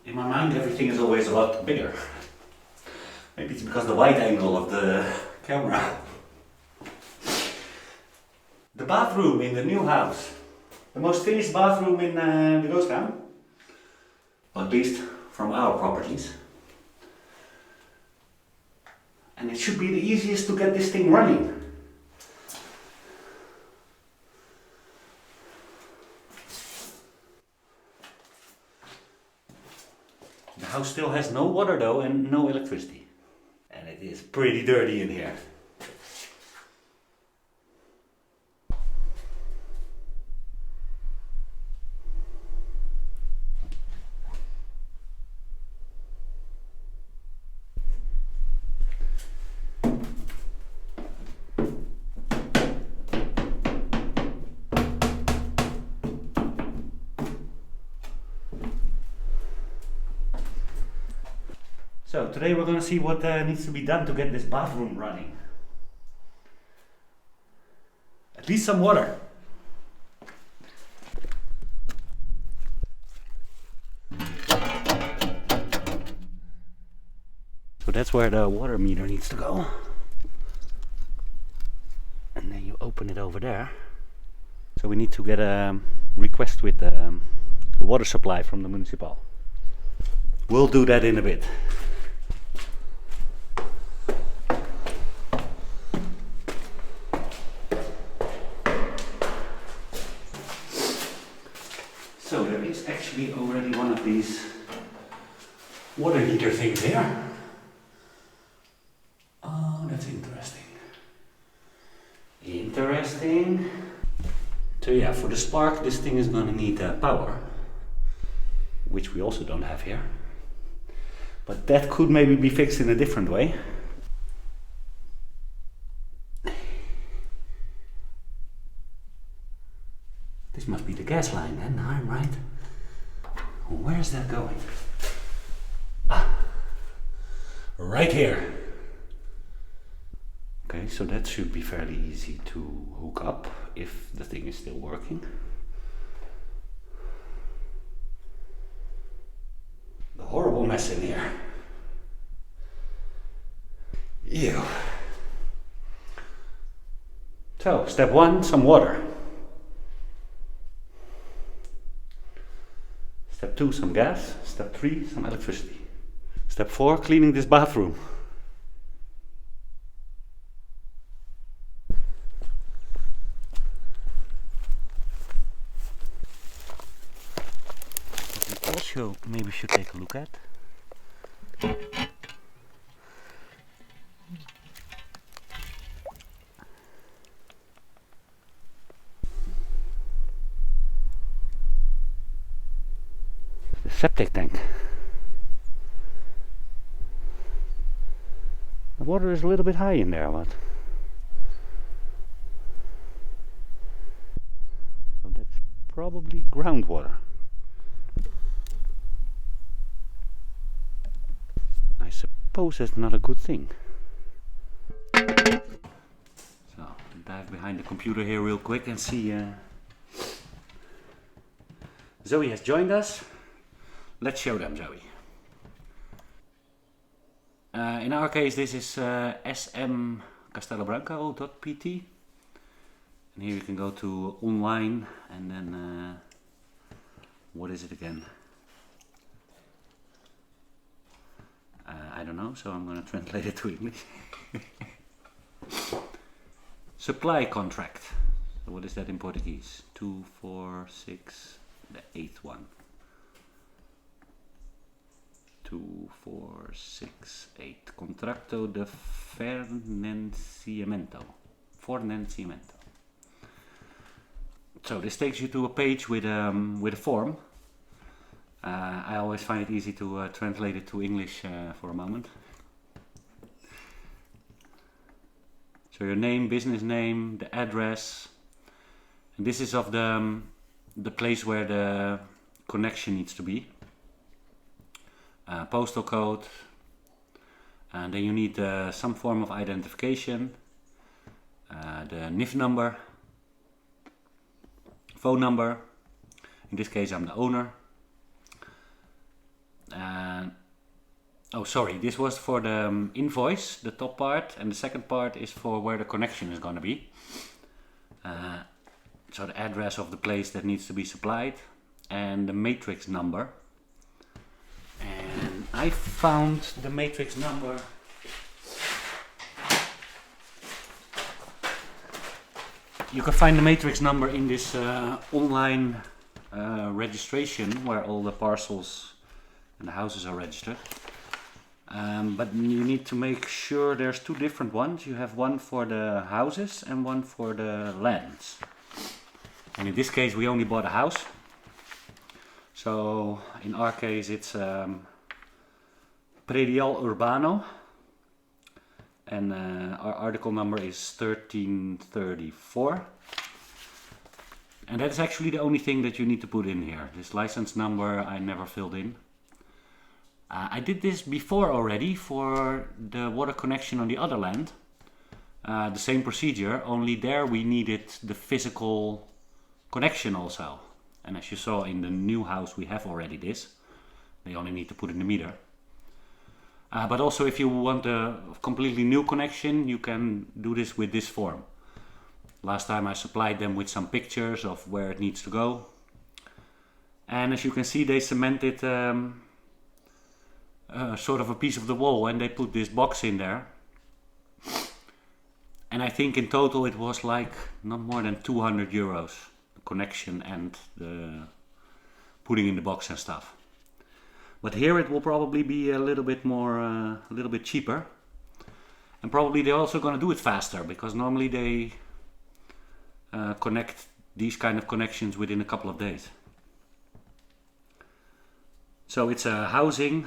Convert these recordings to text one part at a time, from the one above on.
In my mind everything is always a lot bigger. Maybe it's because the wide angle of the camera. The bathroom in the new house. The most finished bathroom in the ghost town. At least from our properties. And it should be the easiest to get this thing running. The house still has no water though and no electricity. And it is pretty dirty in here. So today we're going to see what needs to be done to get this bathroom running. At least some water. So that's where the water meter needs to go. And then you open it over there. So we need to get a request with the water supply from the municipal. We'll do that in a bit. So there is actually already one of these water heater things here. Oh, that's interesting. Interesting. So yeah, for the spark this thing is gonna need power, which we also don't have here. But that could maybe be fixed in a different way. This must be the gas line then, I'm right. Where's that going? Ah, right here. Okay, so that should be fairly easy to hook up if the thing is still working. The horrible mess in here. Ew. So, step 1, some water. Step 2, some gas. Step 3, some electricity. Step 4, cleaning this bathroom. What we also maybe should take a look at. The septic tank. The water is a little bit high in there, but so that's probably groundwater. I suppose that's not a good thing. So, dive behind the computer here real quick and see. Zoe has joined us. Let's show them, Zoe. In our case, this is smcastelobranco.pt, and here you can go to online, and then what is it again? I don't know, so I'm going to translate it to English. Supply contract. So what is that in Portuguese? 2, 4, 6, the 8th one. 2, 4, 6, 8. Contrato de fornecimento. So this takes you to a page with a form. I always find it easy to translate it to English for a moment. So your name, business name, the address, and this is of the place where the connection needs to be. Postal code, and then you need some form of identification, the NIF number, phone number. In this case I'm the owner. Oh, sorry, this was for the invoice, the top part, and the second part is for where the connection is going to be. So the address of the place that needs to be supplied and the matrix number. And I found the matrix number you can find the matrix number in this online registration where all the parcels and the houses are registered. But you need to make sure there's two different ones. You have one for the houses and one for the lands. And in this case we only bought a house. So in our case it's Predial Urbano. And our article number is 1334. And that's actually the only thing that you need to put in here. This license number I never filled in. I did this before already for the water connection on the other land. The same procedure, only there we needed the physical connection also. And as you saw in the new house we have already this. They only need to put in the meter. But also if you want a completely new connection, you can do this with this form. Last time I supplied them with some pictures of where it needs to go. And as you can see they cemented sort of a piece of the wall and they put this box in there. And I think in total it was like not more than 200 euros, the connection and the putting in the box and stuff. But here it will probably be a little bit more, a little bit cheaper. And probably they're also going to do it faster because normally they connect these kind of connections within a couple of days. So it's a housing,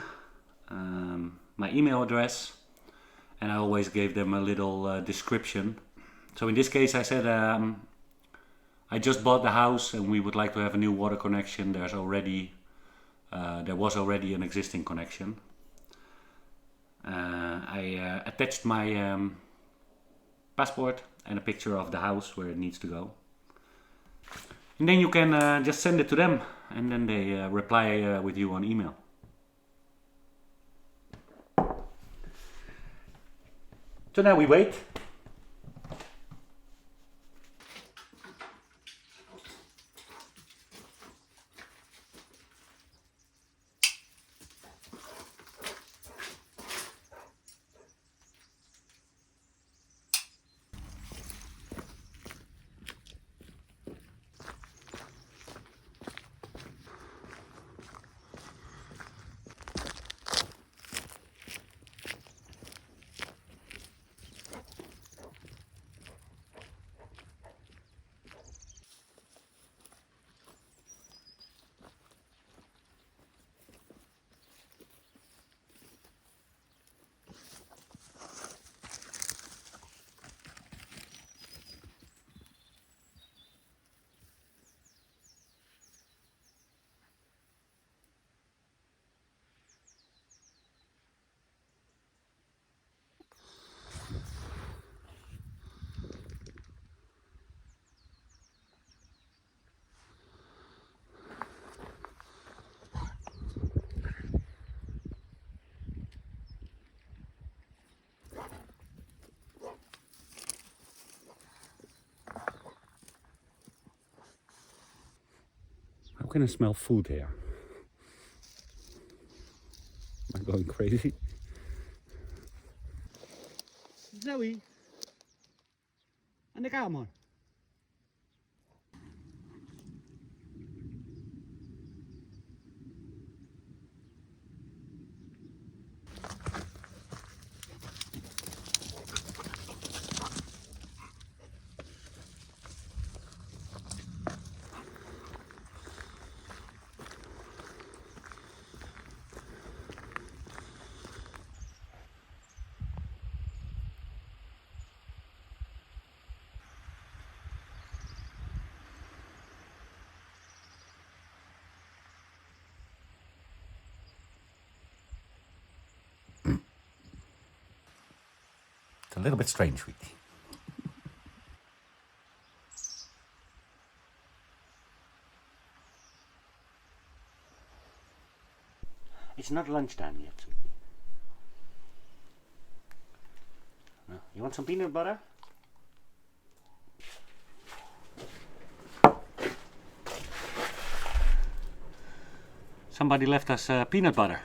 my email address, and I always gave them a little description. So in this case I said I just bought the house and we would like to have a new water connection. There was already an existing connection. I attached my passport and a picture of the house where it needs to go. And then you can just send it to them and then they reply with you on email. So now we wait. How can I smell food here? Am I going crazy? Zoe, aan de kamer. It's a little bit strange, sweetie. It's not lunchtime yet, sweetie. You want some peanut butter? Somebody left us peanut butter.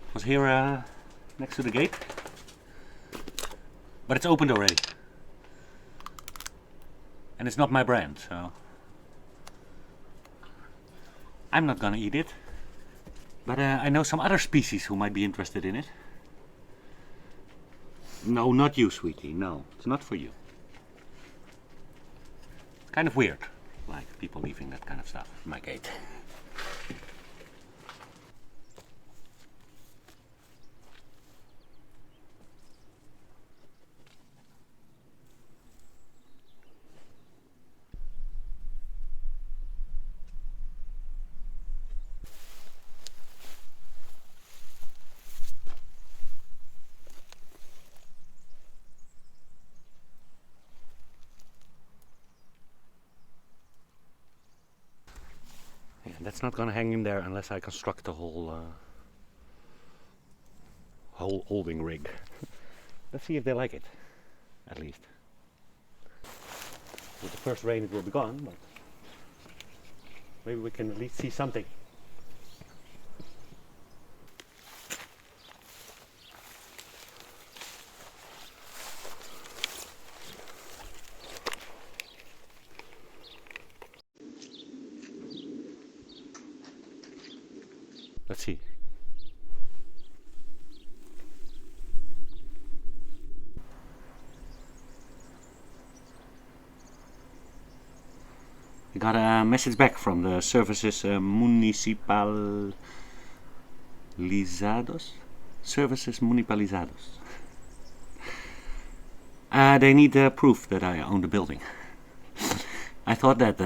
It was here next to the gate. But it's opened already. And it's not my brand, so I'm not gonna eat it. But I know some other species who might be interested in it. No, not you, sweetie. No, it's not for you. It's kind of weird, like people leaving that kind of stuff at my gate. Yeah, that's not gonna hang in there unless I construct a whole holding rig. Let's see if they like it, at least. With the first rain it will be gone, but maybe we can at least see something. Let's see. We got a message back from the services municipalizados. Services municipalizados. They need proof that I own the building. I thought that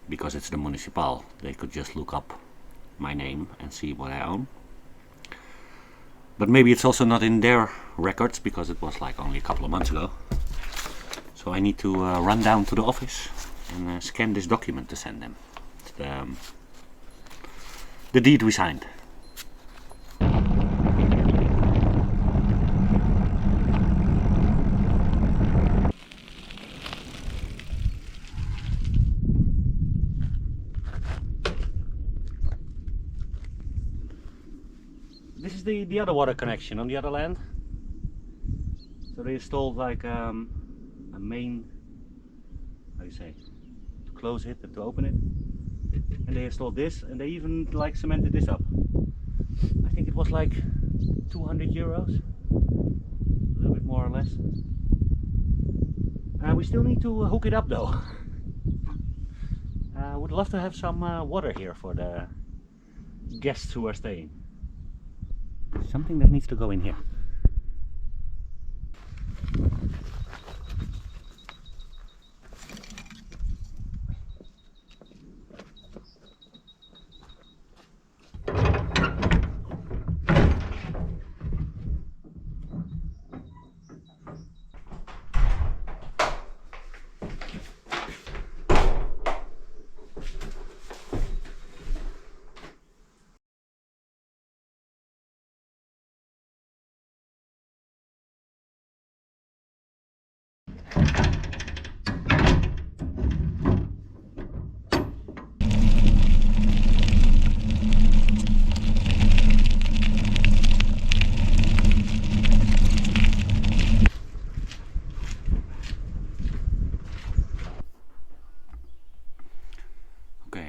because it's the municipal, they could just look up my name and see what I own. But maybe it's also not in their records because it was like only a couple of months ago. So I need to run down to the office and scan this document to send them. It's the deed we signed. This is the other water connection on the other land. So they installed like a main, how do you say, to close it and to open it. And they installed this, and they even like cemented this up. I think it was like 200 euros, a little bit more or less. We still need to hook it up though. Would love to have some water here for the guests who are staying. Something that needs to go in here.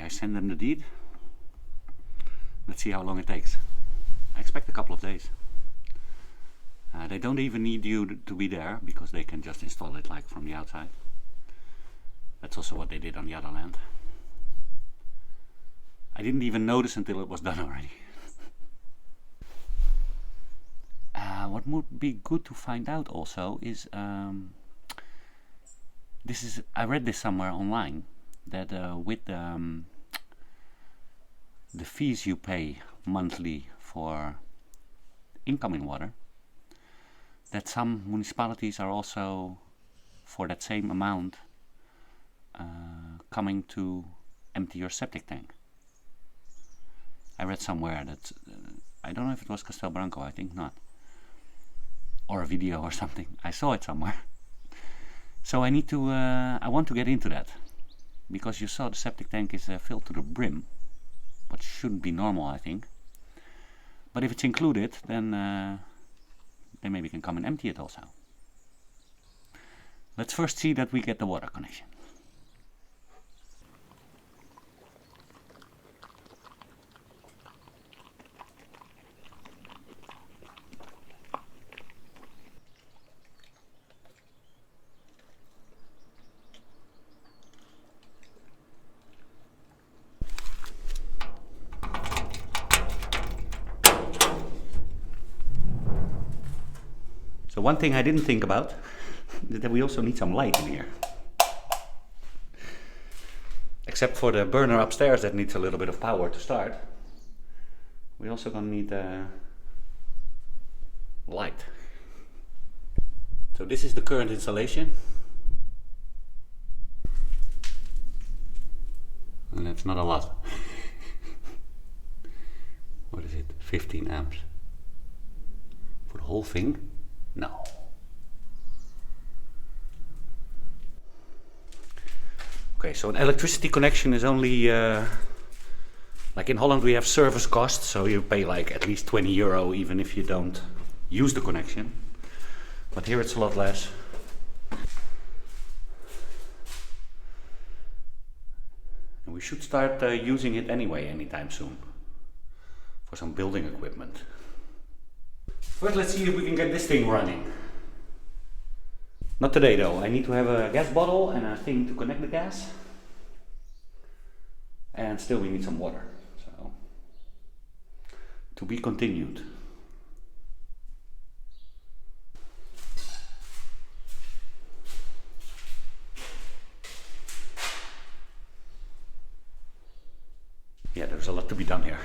Send them the deed. Let's see how long it takes. I expect a couple of days. They don't even need you to be there because they can just install it like from the outside. That's also what they did on the other land. I didn't even notice until it was done already. What would be good to find out also is I read this somewhere online that with the fees you pay monthly for incoming water, that some municipalities are also for that same amount coming to empty your septic tank. I read somewhere that I don't know if it was Castel Branco, I think not, or a video or something. I saw it somewhere. So I need to, I want to get into that. Because you saw the septic tank is filled to the brim. What shouldn't be normal, I think. But if it's included, then maybe we can come and empty it also. Let's first see that we get the water connection. So one thing I didn't think about is that we also need some light in here. Except for the burner upstairs that needs a little bit of power to start. We also gonna need light. So this is the current installation. And that's not a lot. What is it? 15 amps. For the whole thing? No. Okay, so an electricity connection is only, like in Holland we have service costs, so you pay like at least 20 euro even if you don't use the connection. But here it's a lot less. And we should start using it anyway anytime soon for some building equipment. First, let's see if we can get this thing running. Not today though. I need to have a gas bottle and a thing to connect the gas. And still we need some water. So, to be continued. Yeah, there's a lot to be done here.